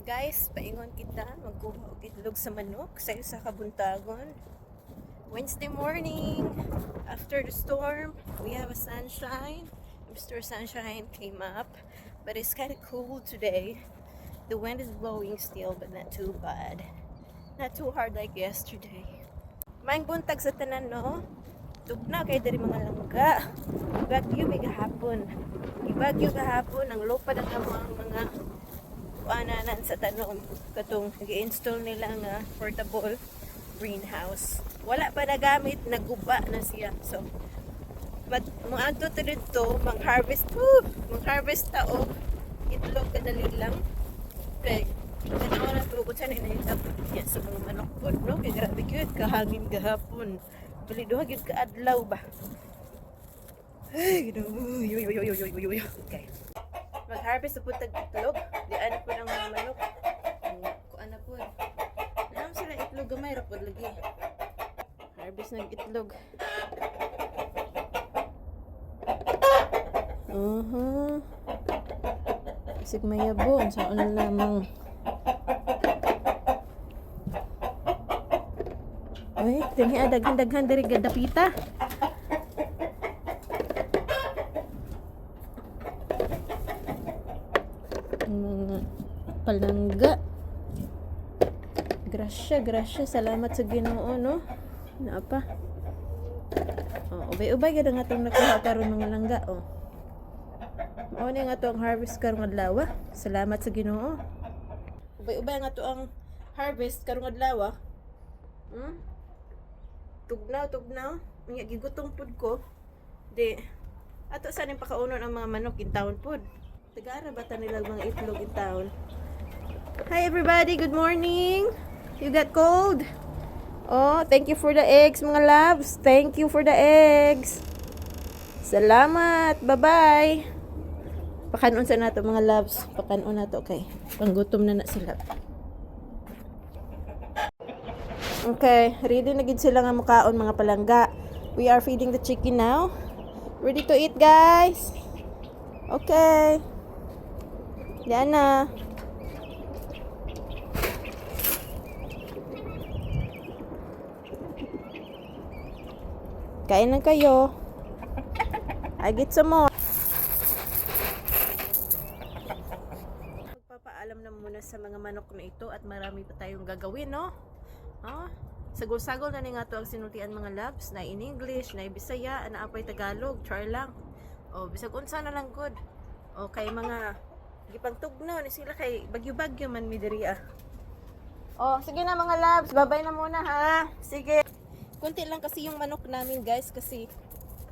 Guys, paingon kita magkuha og itlog sa manok sa kabuntagon. Wednesday morning, after the storm, we have a sunshine. Mr. Sunshine came up, but it's kind of cool today. The wind is blowing still, but not too bad. Not too hard like yesterday. Maing buntag sa tanan, no? Tugna kay diri mga langga. Bagyo may gahapon. Ibagyo gahapon, ang lupad ang among mga kuananan sa tanom. Katong nag-install nila nga portable greenhouse. Wala pa nagamit, naguba na siya. So, mga adto to dito, mag-harvest tao, itlog kadali lang. Okay, ganawa na ito, kung saan inayitap yan sa mga manok po, no? Kaya grabe yun, kahangin gahapon. Baliduhag yun kaadlaw ba? Ay, gano'n. Okay. Mag-harvest na po tag-itlog. Diyan po ng mga manok. Kuan na po. Alam sila itlog gamay ra pod lagi. Harvest ng itlog. Isig mayabon sa ano lamang. Uy, tinhi daghan-daghan diri gadapita. Mga palangga. Grasya, salamat sa Ginoo, no? Naapa. Oh, ubay-ubay gid nga tong nakuha karon ng langga, oh. Mao ni nga to ang harvest karong adlaw. Salamat sa Ginoo. Ubay-ubay nga to ang harvest karong adlaw. Tugnaw. Unya gigutong pud ko. Di ato sa ning pakaunon ang mga manok in town pud. Tagara ba ta nila mga itlog in town? Hi everybody, good morning. You got cold? Oh, thank you for the eggs mga loves. Thank you for the eggs. Salamat. Bye-bye. Pakanon sa nato mga loves. Pakanon nato kay panggutom na sila. Okay, ready na gid sila nga mukaon mga palangga. We are feeding the chicken now. Ready to eat, guys? Okay. Yan na. Kain na kayo. I get some more. Magpapaalam na muna sa mga manok na ito at marami pa tayong gagawin, no? Sagol-sagol na ni nga to ang sinultian mga labs na in English, na Bisaya, na apay Tagalog, char lang. O, bisag unsa na lang good. O, kay mga gipangtugnaw ni sila kay bagyo-bagyo man mi diri ah. O, sige na mga labs, babay na muna ha. Sige. Kunti lang kasi yung manok namin guys kasi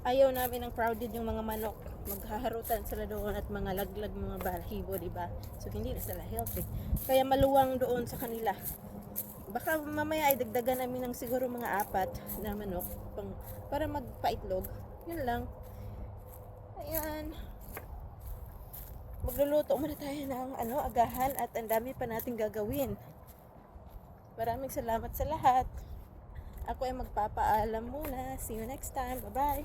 ayaw namin ng crowded yung mga manok. Maghaharutan sila doon at mga laglag mga balahibo, diba? So hindi na sila healthy. Kaya maluwang doon sa kanila. Baka mamaya ay dagdagan namin ng siguro mga 4 na manok para magpaitlog. Yun lang. Ayan. Magluluto muna tayo ng agahan at ang dami pa nating gagawin. Maraming salamat sa lahat. Ako ay magpapaalam muna. See you next time. Bye-bye.